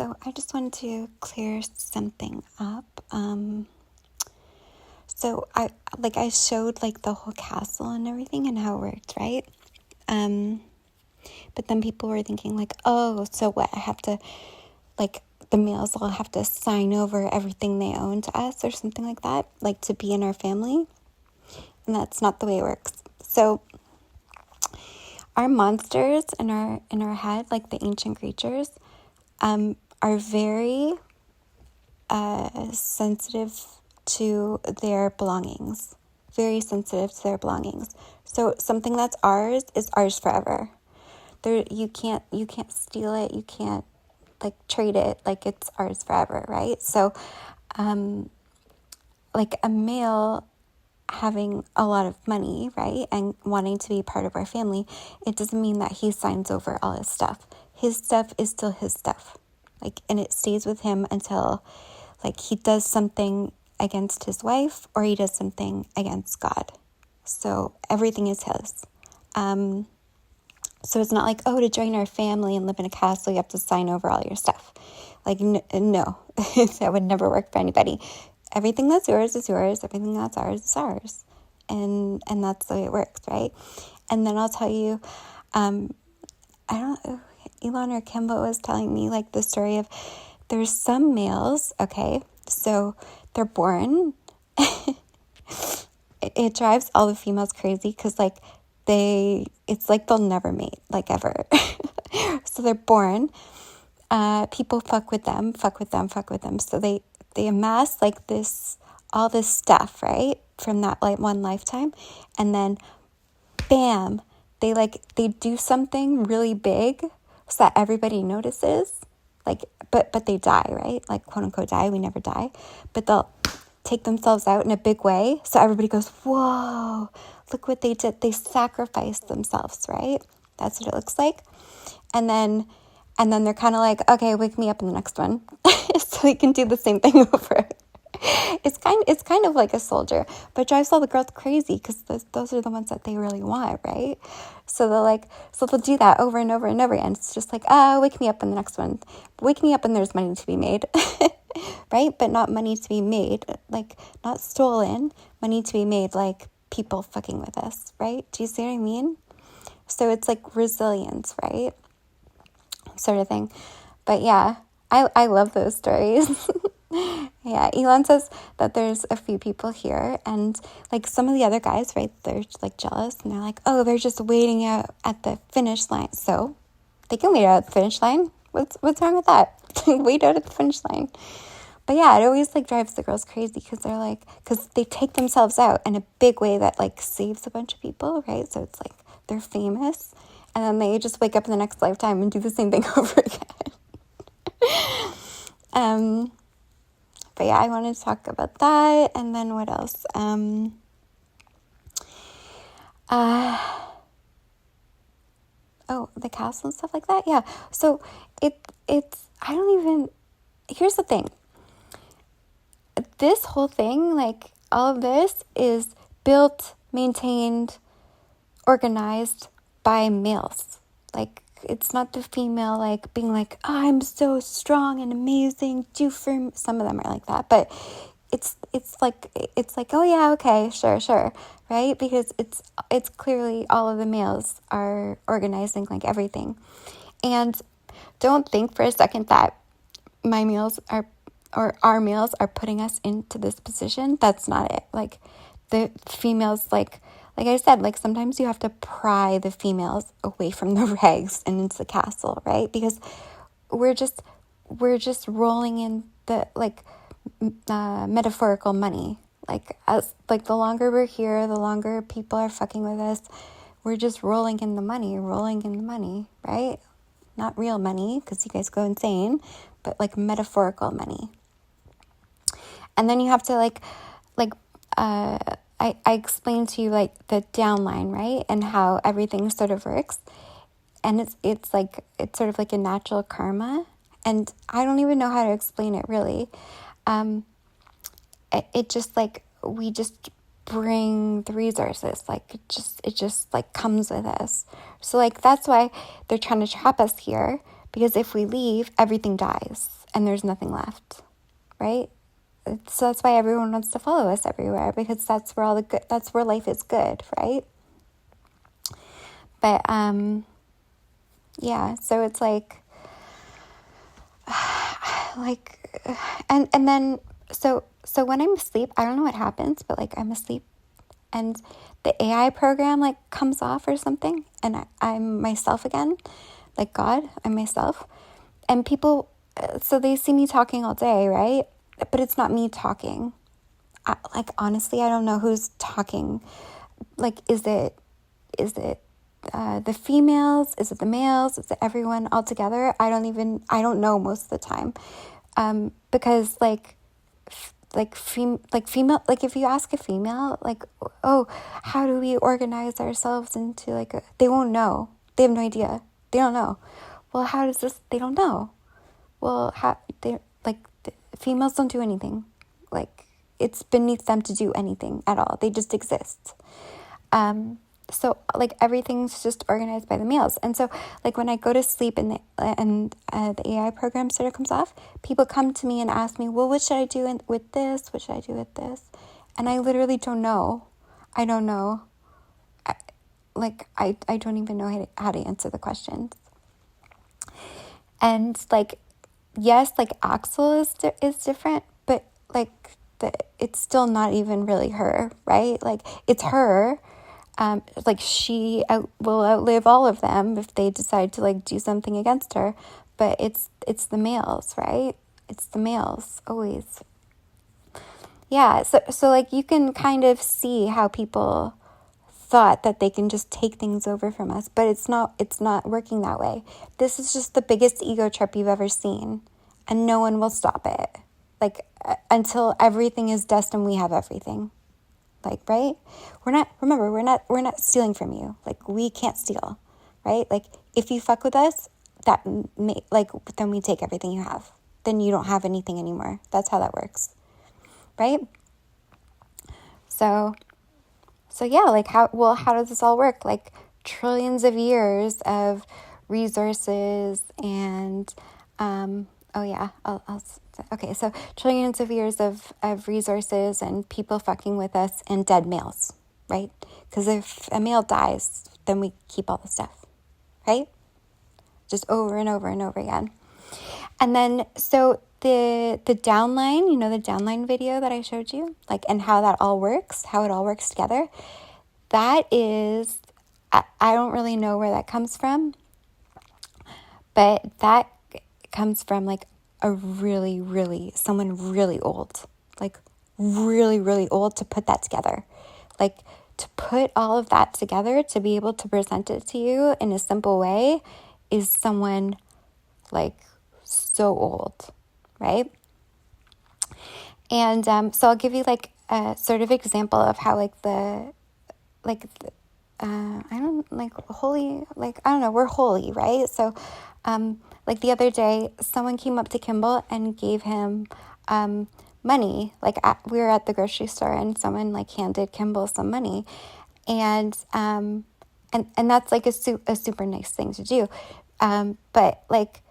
So I just wanted to clear something up. So I showed like the whole castle and everything and how it worked, right? But then people were thinking like, oh, so what? I have to, like, the males all have to sign over everything they own to us or something like that, like to be in our family. And that's not the way it works. So our monsters in our head, like the ancient creatures, are very sensitive to their belongings. Very sensitive to their belongings. So something that's ours is ours forever. You can't steal it. You can't like trade it. Like it's ours forever, right? So, like a male having a lot of money, right, and wanting to be part of our family, it doesn't mean that he signs over all his stuff. His stuff is still his stuff, like, and it stays with him until, like, he does something against his wife or he does something against God. So everything is his. So it's not like, oh, to join our family and live in a castle, you have to sign over all your stuff. Like, no, that would never work for anybody. Everything that's yours is yours. Everything that's ours is ours. And that's the way it works, right? And then I'll tell you, I don't know, Elon or Kimbo was telling me like the story of there's some males, okay, so they're born. It drives all the females crazy because like it's like they'll never mate, like ever. So they're born. People fuck with them. So they amass like all this stuff, right? From that like one lifetime. And then bam, they do something really big so that everybody notices. Like, but they die, right? Like, quote unquote die. We never die. But they'll take themselves out in a big way. So everybody goes, whoa, look what they did. They sacrificed themselves, right? That's what it looks like. And then they're kind of like, okay, wake me up in the next one. So they can do the same thing over. It's kind of like a soldier, but it drives all the girls crazy because those are the ones that they really want, right? So they'll do that over and over and over again. It's just like, wake me up in the next one. Wake me up and there's money to be made, right? But not money to be made, like not stolen, money to be made, like people fucking with us, right? Do you see what I mean? So it's like resilience, right? Sort of thing. But yeah, I love those stories. Yeah, Elon says that there's a few people here and like some of the other guys, right, they're like jealous and they're like, oh, they're just waiting out at the finish line. So they can wait out at the finish line. What's wrong with that? Wait out at the finish line. But yeah, it always like drives the girls crazy because they take themselves out in a big way that like saves a bunch of people, right? So it's like they're famous and then they just wake up in the next lifetime and do the same thing over again. But yeah, I wanted to talk about that. And then what else? The castle and stuff like that. Yeah. So here's the thing. This whole thing, like all of this is built, maintained, organized by males. Like, it's not the female like being like, oh, I'm so strong and amazing, do for some of them are like that, but it's like oh yeah, okay, sure, right? Because it's clearly all of the males are organizing like everything. And don't think for a second that my males are or our males are putting us into this position. That's not it. Like the females, like I said, like sometimes you have to pry the females away from the regs and into the castle, right? Because we're just rolling in the metaphorical money. Like as like the longer we're here, the longer people are fucking with us. We're just rolling in the money, right? Not real money because you guys go insane, but like metaphorical money. And then you have to I explained to you like the downline, right? And how everything sort of works. And it's sort of like a natural karma. And I don't even know how to explain it really. It just like, we just bring the resources. Like it just like comes with us. So like, that's why they're trying to trap us here, Because if we leave, everything dies and there's nothing left, right? So that's why everyone wants to follow us everywhere, because that's where that's where life is good, right? But yeah, so it's like and then so when I'm asleep, I don't know what happens, but like I'm asleep and the AI program like comes off or something, and I'm myself again, like God, I'm myself. And people, so they see me talking all day, right? But it's not me talking. Honestly, I don't know who's talking. Like, is it the females? Is it the males? Is it everyone all together? I don't know most of the time. Because female, like if you ask a female, like, oh, how do we organize ourselves into they won't know. They have no idea. They don't know. Well, how does this, they don't know. Well, females don't do anything. Like, it's beneath them to do anything at all. They just exist. So like everything's just organized by the males. And so like when I go to sleep and the AI program sort of comes off, people come to me and ask me, well, what should I do with this? What should I do with this? And I literally don't know. I don't know. I don't even know how to answer the questions. And like, yes, like Axel is different, but like it's still not even really her, right? Like it's her. Like she will outlive all of them if they decide to like do something against her, but it's the males, right? It's the males always. Yeah, so like you can kind of see how people thought that they can just take things over from us, but it's not working that way. This is just the biggest ego trip you've ever seen, and no one will stop it. Like until everything is dust and we have everything. Like, right? We're not stealing from you. Like, we can't steal, right? Like, if you fuck with us, then we take everything you have. Then you don't have anything anymore. That's how that works, right? So yeah, like how does this all work? Like trillions of years of resources and, okay, so trillions of years of resources and people fucking with us and dead males, right? Because if a male dies, then we keep all the stuff, right? Just over and over and over again. And then, so the downline, the downline video that I showed you, like, and how that all works, how it all works together, that is, I don't really know where that comes from, but that comes from like a someone really old, like really, really old to put that together. Like to put all of that together, to be able to present it to you in a simple way is someone like so old, right? And so I'll give you like a sort of example of how we're holy, right? So like the other day, someone came up to Kimball and gave him money. Like we were at the grocery store and someone like handed Kimball some money, and that's like a super nice thing to do. But like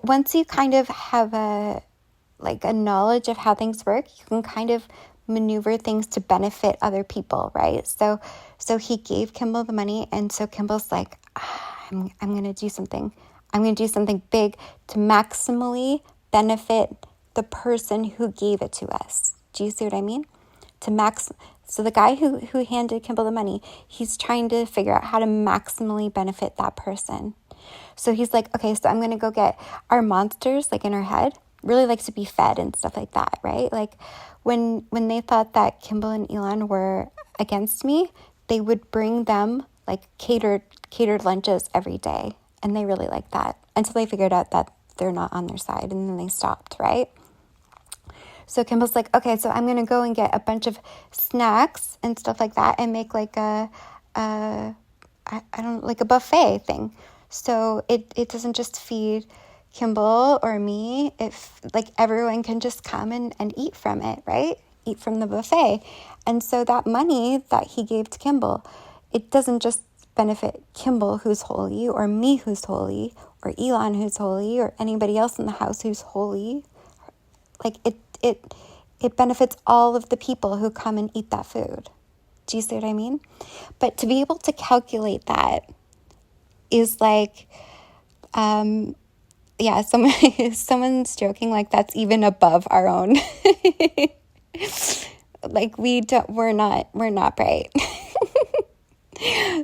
once you kind of have a knowledge of how things work, you can kind of maneuver things to benefit other people, right? So he gave Kimball the money, and so Kimball's like, I'm going to do something. I'm going to do something big to maximally benefit the person who gave it to us. Do you see what I mean? So the guy who handed Kimball the money, he's trying to figure out how to maximally benefit that person. So he's like, okay, so I'm going to go get our monsters, like in our head, really like to be fed and stuff like that, right? Like when they thought that Kimball and Elon were against me, they would bring them like catered lunches every day. And they really liked that until they figured out that they're not on their side, and then they stopped, right? So Kimball's like, okay, so I'm going to go and get a bunch of snacks and stuff like that and make like a buffet thing. So it doesn't just feed Kimball or me, if like everyone can just come and eat from it, right? Eat from the buffet. And so that money that he gave to Kimball, it doesn't just benefit Kimball who's holy or me who's holy or Elon who's holy, or anybody else in the house who's holy. Like it benefits all of the people who come and eat that food. Do you see what I mean? But to be able to calculate that is like, yeah, someone's joking like that's even above our own. Like we're not bright.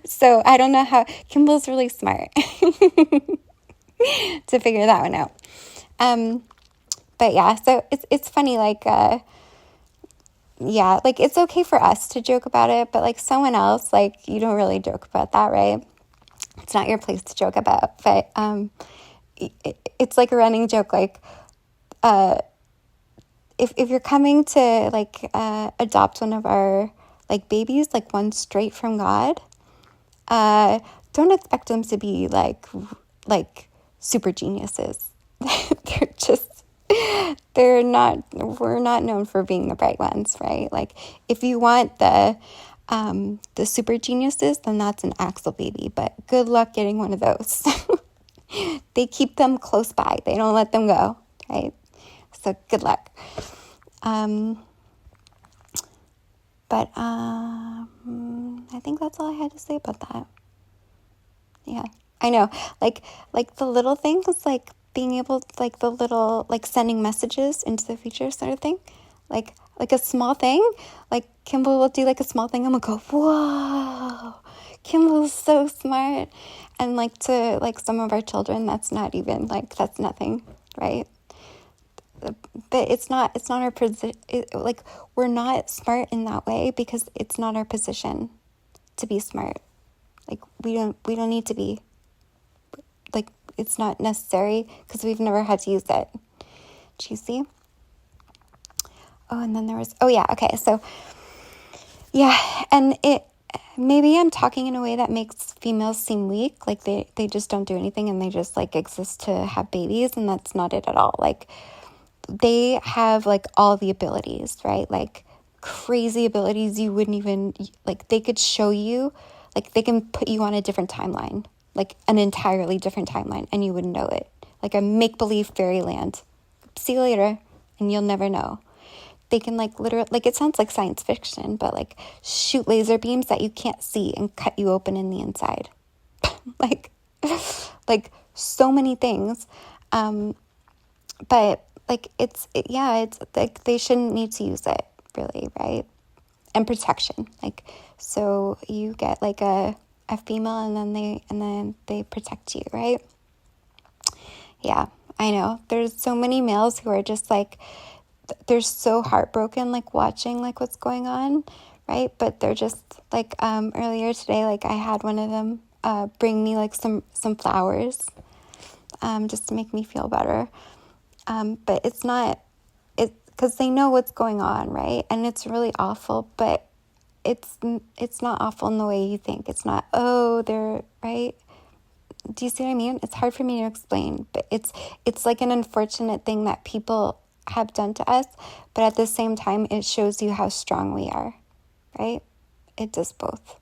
So I don't know how. Kimball's really smart to figure that one out. But yeah, so it's funny, like, yeah, like it's okay for us to joke about it, but like someone else, like you don't really joke about that, right? It's not your place to joke about, but it's like a running joke, like, if you're coming to like adopt one of our like babies, like one straight from God, don't expect them to be like super geniuses. We're not known for being the bright ones, right? Like if you want the super geniuses, then that's an Axel baby, but good luck getting one of those. They keep them close by. They don't let them go, right? So good luck. But I think that's all I had to say about that. Yeah, I know. Like the little things, like being able to, like the little, like sending messages into the future sort of thing. Like a small thing. Like Kimball will do like a small thing. I'm gonna go, whoa, Kimball's so smart. And like to like some of our children, that's not even like, that's nothing, right? But it's not our position. Like we're not smart in that way because it's not our position to be smart. Like we don't need to be. Like it's not necessary because we've never had to use it. Do you see? Oh, and then there was, oh yeah, okay, so yeah, and maybe I'm talking in a way that makes females seem weak, like they just don't do anything and they just like exist to have babies, and that's not it at all. Like they have like all the abilities, right? Like crazy abilities you wouldn't even, like they could show you, like they can put you on a different timeline, like an entirely different timeline, and you wouldn't know it. Like a make-believe fairyland. See you later, and you'll never know. They can like literally, like it sounds like science fiction, but like shoot laser beams that you can't see and cut you open in the inside. like so many things. But like it's like they shouldn't need to use it really, right? And protection, like, so you get like a female and then they protect you, right? Yeah, I know. There's so many males who are just like, they're so heartbroken, like watching like what's going on, right? But they're just like, earlier today, like I had one of them bring me like some flowers, just to make me feel better. But it's not, because they know what's going on, right? And it's really awful, but it's not awful in the way you think. It's not, oh, they're, right? Do you see what I mean? It's hard for me to explain, but it's like an unfortunate thing that people have done to us, but at the same time, it shows you how strong we are, right? It does both.